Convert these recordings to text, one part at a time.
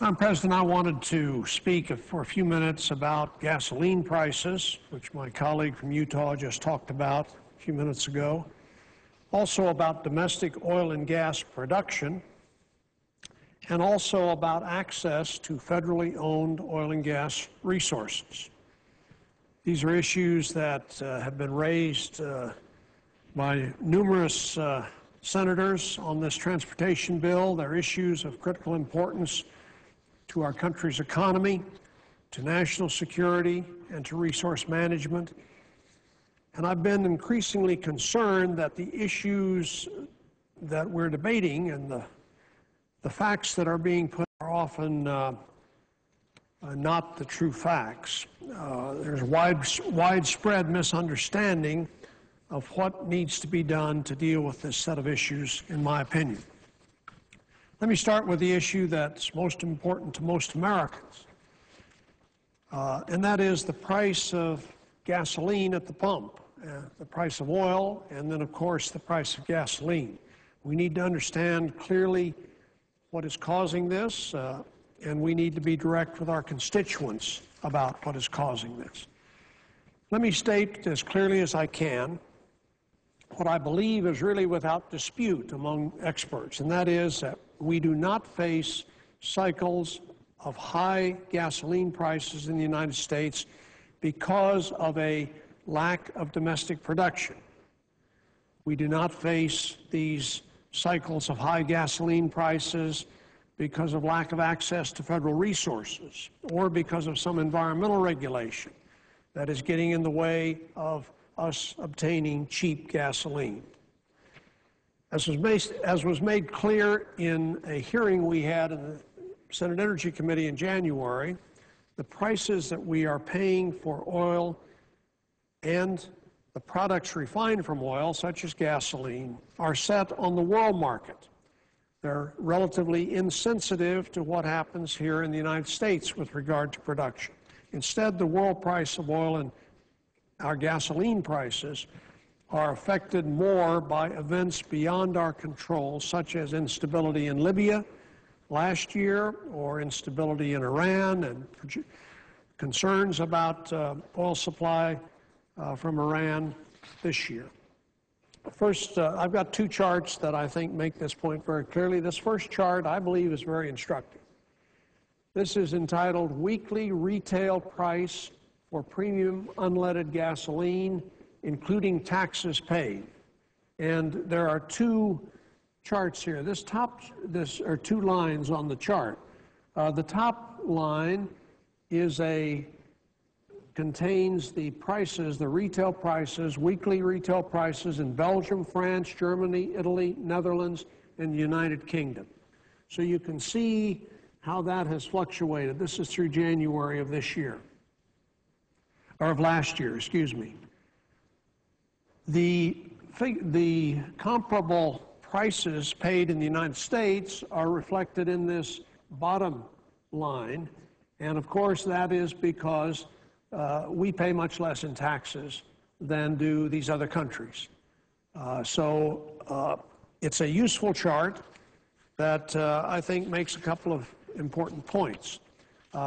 Madam President, I wanted to speak for a few minutes about gasoline prices, which my colleague from Utah just talked about a few minutes ago. Also about domestic oil and gas production, and also about access to federally owned oil and gas resources. These are issues that have been raised by numerous senators on this transportation bill. They're issues of critical importance to our country's economy, to national security, and to resource management. And I've been increasingly concerned that the issues that we're debating and the facts that are being put are often not the true facts. There's widespread misunderstanding of what needs to be done to deal with this set of issues, in my opinion. Let me start with the issue that's most important to most Americans, and that is the price of gasoline at the pump, the price of oil, and then, of course, the price of gasoline. We need to understand clearly what is causing this, and we need to be direct with our constituents about what is causing this. Let me state as clearly as I can what I believe is really without dispute among experts, and that is that we do not face cycles of high gasoline prices in the United States because of a lack of domestic production. We do not face these cycles of high gasoline prices because of lack of access to federal resources or because of some environmental regulation that is getting in the way of us obtaining cheap gasoline. As was made clear in a hearing we had in the Senate Energy Committee in January, the prices that we are paying for oil and the products refined from oil, such as gasoline, are set on the world market. They're relatively insensitive to what happens here in the United States with regard to production. Instead, the world price of oil and our gasoline prices are affected more by events beyond our control, such as instability in Libya last year, or instability in Iran, and concerns about oil supply from Iran this year. First, I've got two charts that I think make this point very clearly. This first chart, I believe, is very instructive. This is entitled Weekly Retail Price for Premium Unleaded Gasoline, including taxes paid. And there are two charts here. There are two lines on the chart. The top line contains the prices, the retail prices, weekly retail prices in Belgium, France, Germany, Italy, Netherlands, and the United Kingdom. So you can see how that has fluctuated. This is through January of this year, or of last year, excuse me. The comparable prices paid in the United States are reflected in this bottom line, and of course that is because we pay much less in taxes than do these other countries. So it's a useful chart that I think makes a couple of important points.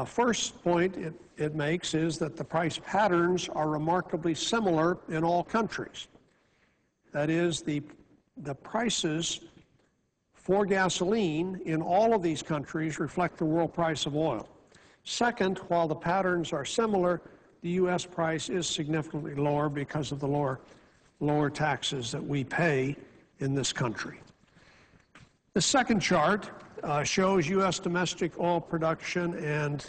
First point it makes is that the price patterns are remarkably similar in all countries. That is, the prices for gasoline in all of these countries reflect the world price of oil. Second, while the patterns are similar, the U.S. price is significantly lower because of the lower taxes that we pay in this country. The second chart shows U.S. domestic oil production and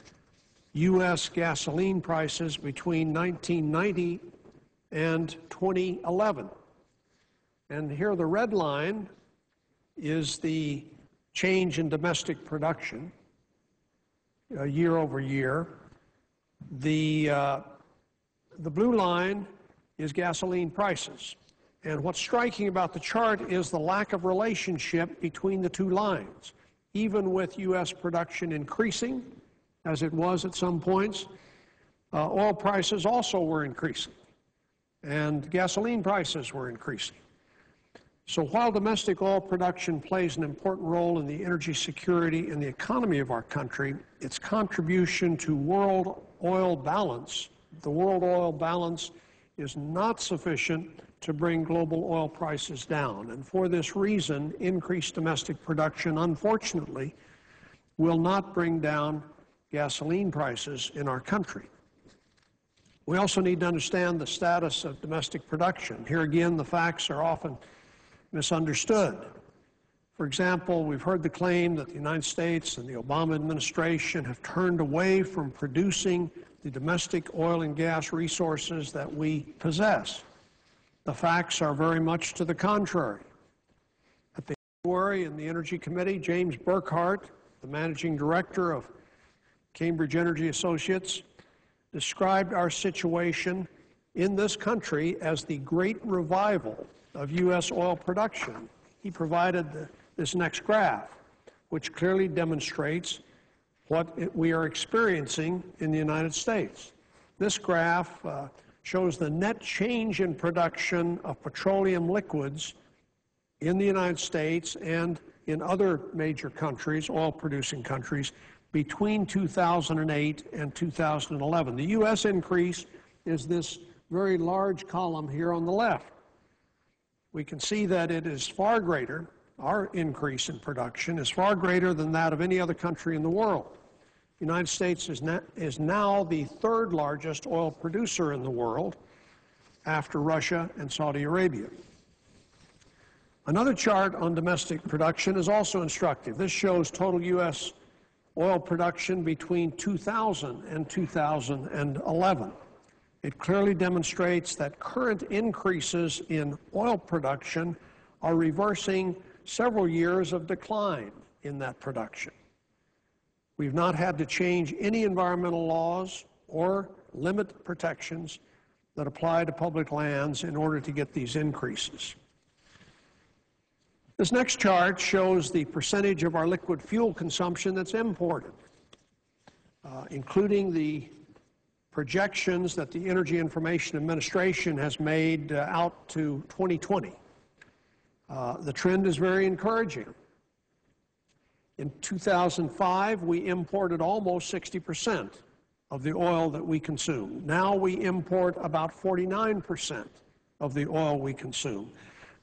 U.S. gasoline prices between 1990 and 2011. And here the red line is the change in domestic production year over year. The blue line is gasoline prices. And what's striking about the chart is the lack of relationship between the two lines. Even with U.S. production increasing, as it was at some points, oil prices also were increasing, and gasoline prices were increasing. So while domestic oil production plays an important role in the energy security and the economy of our country, its contribution to world oil balance, the world oil balance, is not sufficient to bring global oil prices down. And for this reason, increased domestic production, unfortunately, will not bring down gasoline prices in our country. We also need to understand the status of domestic production. Here again, the facts are often misunderstood. For example, we've heard the claim that the United States and the Obama administration have turned away from producing the domestic oil and gas resources that we possess. The facts are very much to the contrary. At the February in the Energy Committee, James Burkhart, the managing director of Cambridge Energy Associates, described our situation in this country as the great revival of U.S. oil production. He provided this next graph, which clearly demonstrates what we are experiencing in the United States. This graph shows the net change in production of petroleum liquids in the United States and in other major countries, oil-producing countries, between 2008 and 2011. The U.S. increase is this very large column here on the left. We can see that it is far greater, our increase in production is far greater than that of any other country in the world. The United States is now the third largest oil producer in the world after Russia and Saudi Arabia. Another chart on domestic production is also instructive. This shows total U.S. oil production between 2000 and 2011. It clearly demonstrates that current increases in oil production are reversing several years of decline in that production. We've not had to change any environmental laws or limit protections that apply to public lands in order to get these increases. This next chart shows the percentage of our liquid fuel consumption that's imported, including the projections that the Energy Information Administration has made out to 2020. The trend is very encouraging. In 2005, we imported almost 60% of the oil that we consume. Now we import about 49% of the oil we consume.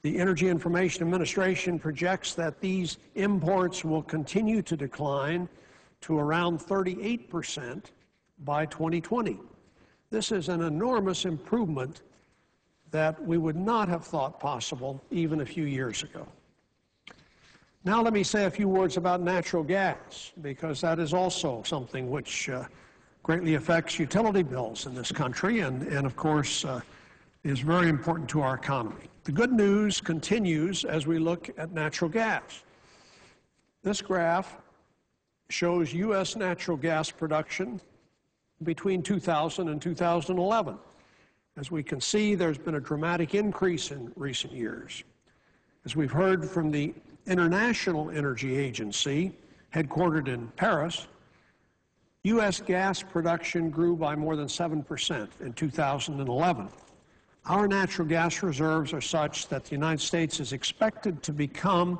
The Energy Information Administration projects that these imports will continue to decline to around 38% by 2020. This is an enormous improvement that we would not have thought possible even a few years ago. Now let me say a few words about natural gas, because that is also something which greatly affects utility bills in this country and of course, is very important to our economy. The good news continues as we look at natural gas. This graph shows U.S. natural gas production between 2000 and 2011. As we can see, there's been a dramatic increase in recent years. As we've heard from the International Energy Agency, headquartered in Paris, U.S. gas production grew by more than 7% in 2011. Our natural gas reserves are such that the United States is expected to become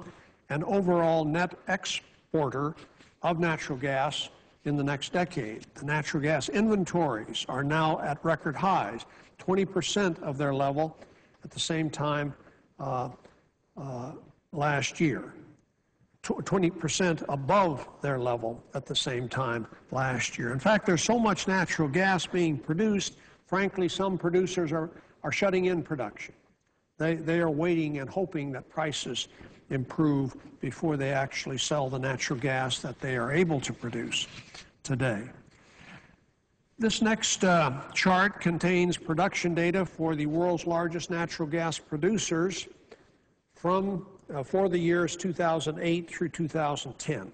an overall net exporter of natural gas in the next decade. The natural gas inventories are now at record highs, 20% of their level at the same time last year, 20% above their level at the same time last year. In fact, there's so much natural gas being produced, frankly, some producers are shutting in production. They are waiting and hoping that prices improve before they actually sell the natural gas that they are able to produce today. This next chart contains production data for the world's largest natural gas producers for the years 2008 through 2010.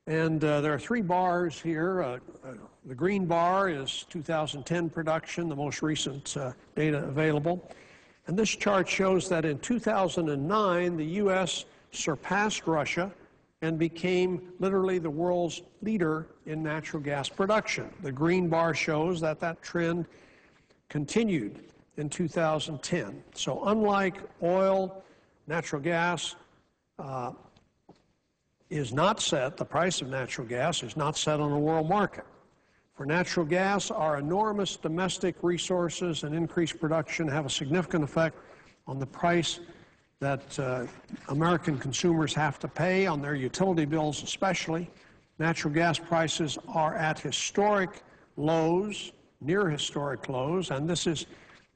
And there are three bars here. The green bar is 2010 production, the most recent data available. And this chart shows that in 2009, the U.S. surpassed Russia and became literally the world's leader in natural gas production. The green bar shows that that trend continued in 2010. So unlike oil, natural gas is not set, the price of natural gas is not set on a world market. For natural gas, our enormous domestic resources and increased production have a significant effect on the price that American consumers have to pay on their utility bills especially. Natural gas prices are at historic lows, near historic lows, and this is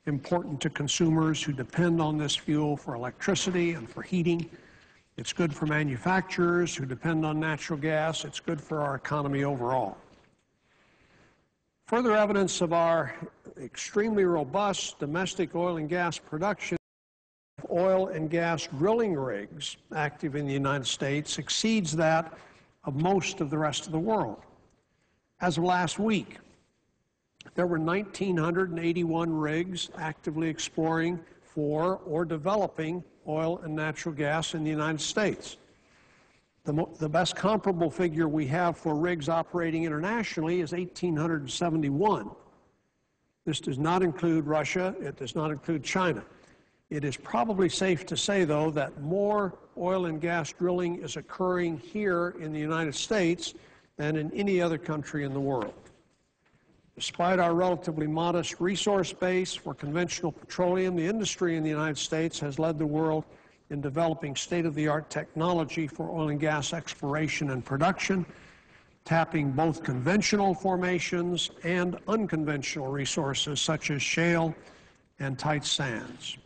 important to consumers who depend on this fuel for electricity and for heating. It's good for manufacturers who depend on natural gas. It's good for our economy overall. Further evidence of our extremely robust domestic oil and gas production, oil and gas drilling rigs active in the United States exceeds that of most of the rest of the world. As of last week, there were 1,981 rigs actively exploring for or developing oil and natural gas in the United States. The best comparable figure we have for rigs operating internationally is 1,871. This does not include Russia. It does not include China. It is probably safe to say, though, that more oil and gas drilling is occurring here in the United States than in any other country in the world. Despite our relatively modest resource base for conventional petroleum, the industry in the United States has led the world in developing state-of-the-art technology for oil and gas exploration and production, tapping both conventional formations and unconventional resources such as shale and tight sands.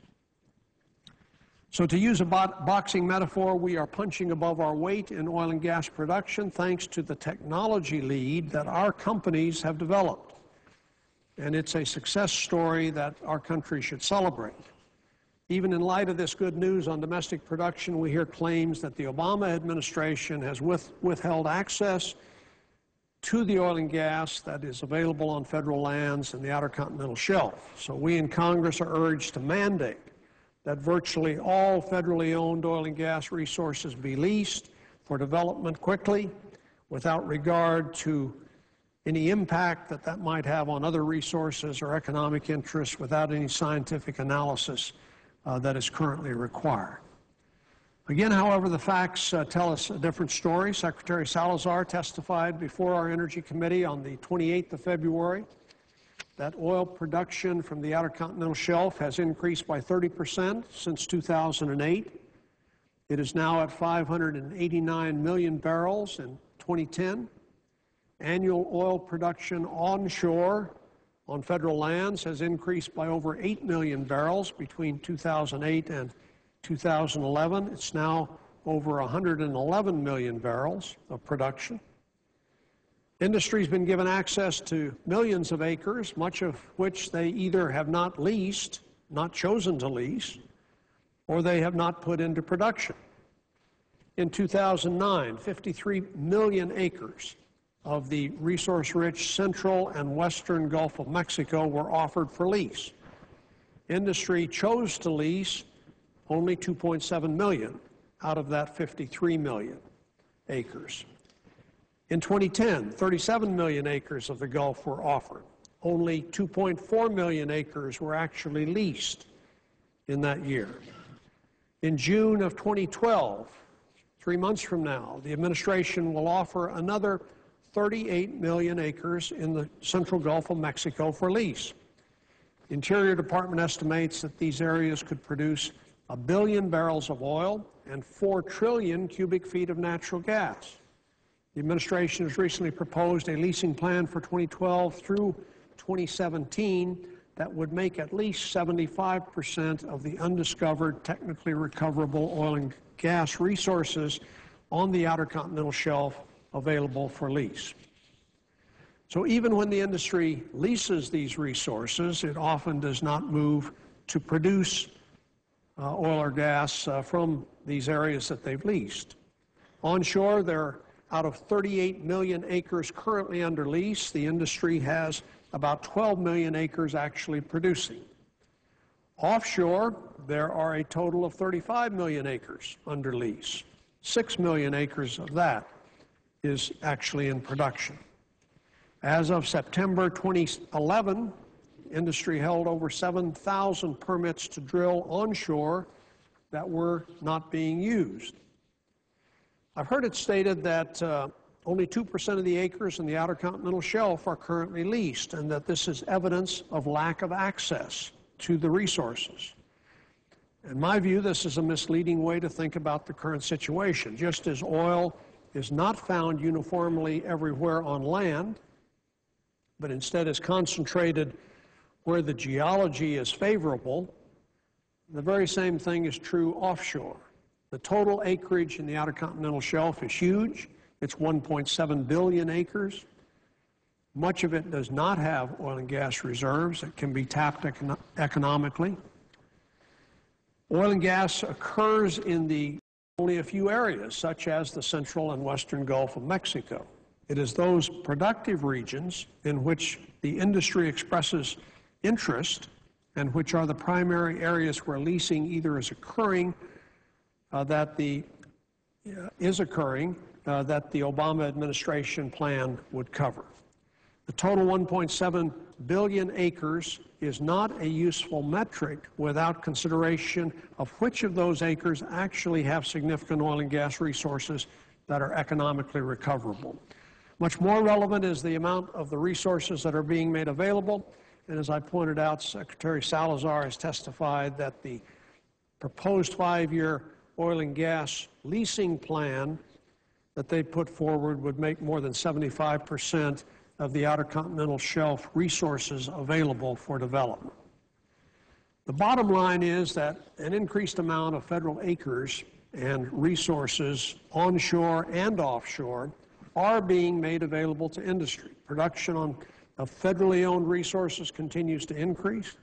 So to use a boxing metaphor, we are punching above our weight in oil and gas production thanks to the technology lead that our companies have developed. And it's a success story that our country should celebrate. Even in light of this good news on domestic production, we hear claims that the Obama administration has withheld access to the oil and gas that is available on federal lands in the Outer Continental Shelf. So we in Congress are urged to mandate that virtually all federally owned oil and gas resources be leased for development quickly, without regard to any impact that that might have on other resources or economic interests, without any scientific analysis that is currently required. Again, however, the facts tell us a different story. Secretary Salazar testified before our Energy Committee on the 28th of February that oil production from the Outer Continental Shelf has increased by 30% since 2008. It is now at 589 million barrels in 2010. Annual oil production onshore on federal lands has increased by over 8 million barrels between 2008 and 2011. It's now over 111 million barrels of production. Industry's been given access to millions of acres, much of which they either have not leased, not chosen to lease, or they have not put into production. In 2009, 53 million acres of the resource-rich central and western Gulf of Mexico were offered for lease. Industry chose to lease only 2.7 million out of that 53 million acres. In 2010, 37 million acres of the Gulf were offered. Only 2.4 million acres were actually leased in that year. In June of 2012, 3 months from now, the administration will offer another 38 million acres in the central Gulf of Mexico for lease. The Interior Department estimates that these areas could produce 1 billion barrels of oil and 4 trillion cubic feet of natural gas. The administration has recently proposed a leasing plan for 2012 through 2017 that would make at least 75% of the undiscovered, technically recoverable oil and gas resources on the Outer Continental Shelf available for lease. So even when the industry leases these resources, it often does not move to produce oil or gas from these areas that they've leased. Onshore, there are out of 38 million acres currently under lease, the industry has about 12 million acres actually producing. Offshore, there are a total of 35 million acres under lease. 6 million acres of that is actually in production. As of September 2011, industry held over 7,000 permits to drill onshore that were not being used. I've heard it stated that only 2% of the acres in the Outer Continental Shelf are currently leased, and that this is evidence of lack of access to the resources. In my view, this is a misleading way to think about the current situation. Just as oil is not found uniformly everywhere on land, but instead is concentrated where the geology is favorable, the very same thing is true offshore. The total acreage in the Outer Continental Shelf is huge. It's 1.7 billion acres. Much of it does not have oil and gas reserves that can be tapped economically. Oil and gas occurs in only a few areas, such as the central and western Gulf of Mexico. It is those productive regions in which the industry expresses interest and which are the primary areas where leasing either is occurring, that the Obama administration plan would cover. The total 1.7 billion acres is not a useful metric without consideration of which of those acres actually have significant oil and gas resources that are economically recoverable. Much more relevant is the amount of the resources that are being made available, and as I pointed out, Secretary Salazar has testified that the proposed 5-year oil and gas leasing plan that they put forward would make more than 75% of the Outer Continental Shelf resources available for development. The bottom line is that an increased amount of federal acres and resources onshore and offshore are being made available to industry. Production of federally owned resources continues to increase.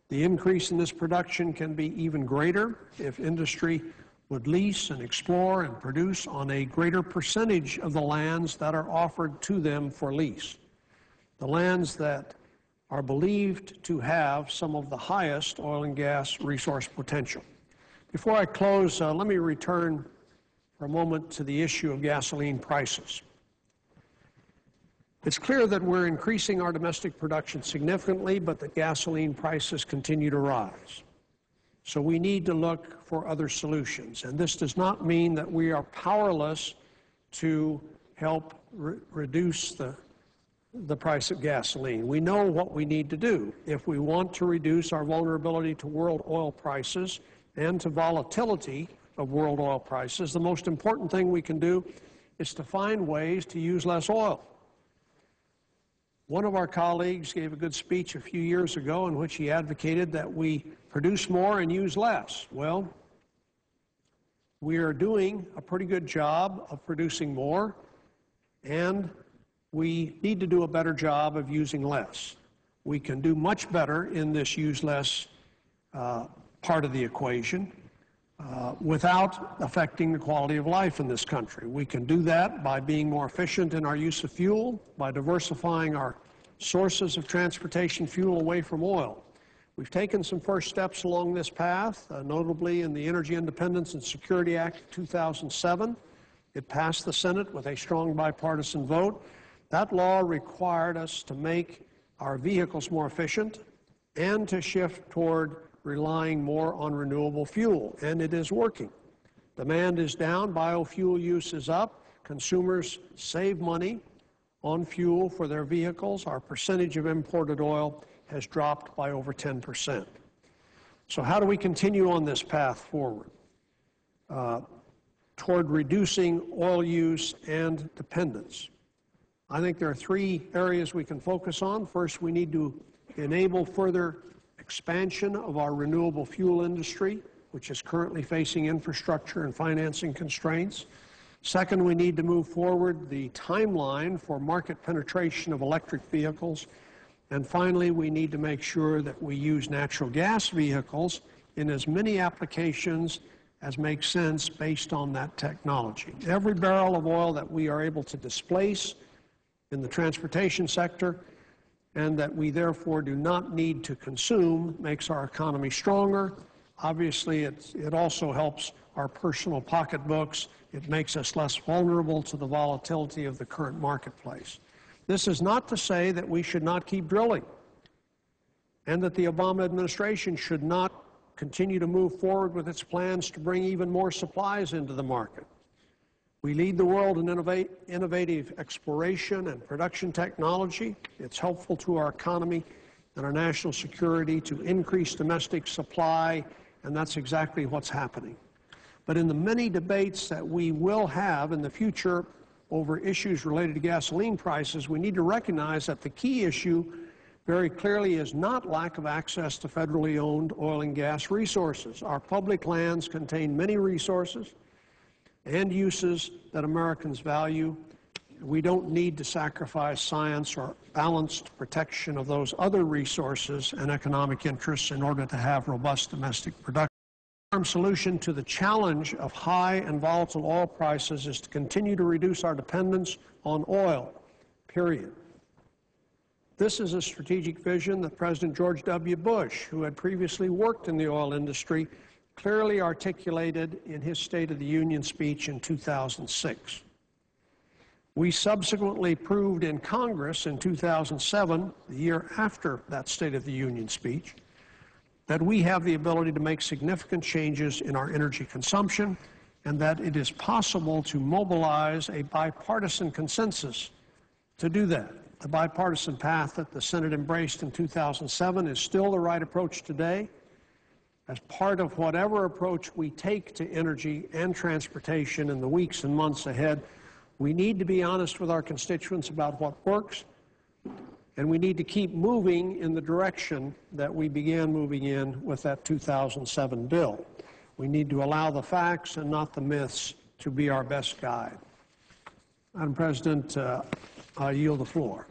The increase in this production can be even greater if industry would lease and explore and produce on a greater percentage of the lands that are offered to them for lease. The lands that are believed to have some of the highest oil and gas resource potential. Before I close, let me return for a moment to the issue of gasoline prices. It's clear that we're increasing our domestic production significantly, but that gasoline prices continue to rise. So we need to look for other solutions. And this does not mean that we are powerless to help reduce the price of gasoline. We know what we need to do. If we want to reduce our vulnerability to world oil prices and to volatility of world oil prices, the most important thing we can do is to find ways to use less oil. One of our colleagues gave a good speech a few years ago in which he advocated that we produce more and use less. Well, we are doing a pretty good job of producing more, and we need to do a better job of using less. We can do much better in this use less part of the equation without affecting the quality of life in this country. We can do that by being more efficient in our use of fuel, by diversifying our sources of transportation fuel away from oil. We've taken some first steps along this path, notably in the Energy Independence and Security Act of 2007. It passed the Senate with a strong bipartisan vote. That law required us to make our vehicles more efficient and to shift toward relying more on renewable fuel, and it is working. Demand is down, biofuel use is up, consumers save money on fuel for their vehicles. Our percentage of imported oil has dropped by over 10%. So how do we continue on this path forward toward reducing oil use and dependence? I think there are 3 areas we can focus on. First, we need to enable further expansion of our renewable fuel industry, which is currently facing infrastructure and financing constraints. Second, we need to move forward the timeline for market penetration of electric vehicles. And finally, we need to make sure that we use natural gas vehicles in as many applications as makes sense based on that technology. Every barrel of oil that we are able to displace in the transportation sector and that we therefore do not need to consume makes our economy stronger. Obviously, it also helps our personal pocketbooks. It makes us less vulnerable to the volatility of the current marketplace. This is not to say that we should not keep drilling. and that the Obama administration should not continue to move forward with its plans to bring even more supplies into the market. We lead the world in innovative exploration and production technology. It's helpful to our economy and our national security to increase domestic supply, and that's exactly what's happening. But in the many debates that we will have in the future over issues related to gasoline prices, we need to recognize that the key issue very clearly is not lack of access to federally owned oil and gas resources. Our public lands contain many resources and uses that Americans value. We don't need to sacrifice science or balanced protection of those other resources and economic interests in order to have robust domestic production. The long-term solution to the challenge of high and volatile oil prices is to continue to reduce our dependence on oil, period. This is a strategic vision that President George W. Bush, who had previously worked in the oil industry, clearly articulated in his State of the Union speech in 2006. We subsequently proved in Congress in 2007, the year after that State of the Union speech, that we have the ability to make significant changes in our energy consumption and that it is possible to mobilize a bipartisan consensus to do that. The bipartisan path that the Senate embraced in 2007 is still the right approach today. As part of whatever approach we take to energy and transportation in the weeks and months ahead, we need to be honest with our constituents about what works, and we need to keep moving in the direction that we began moving in with that 2007 bill. We need to allow the facts and not the myths to be our best guide. Madam President, I yield the floor.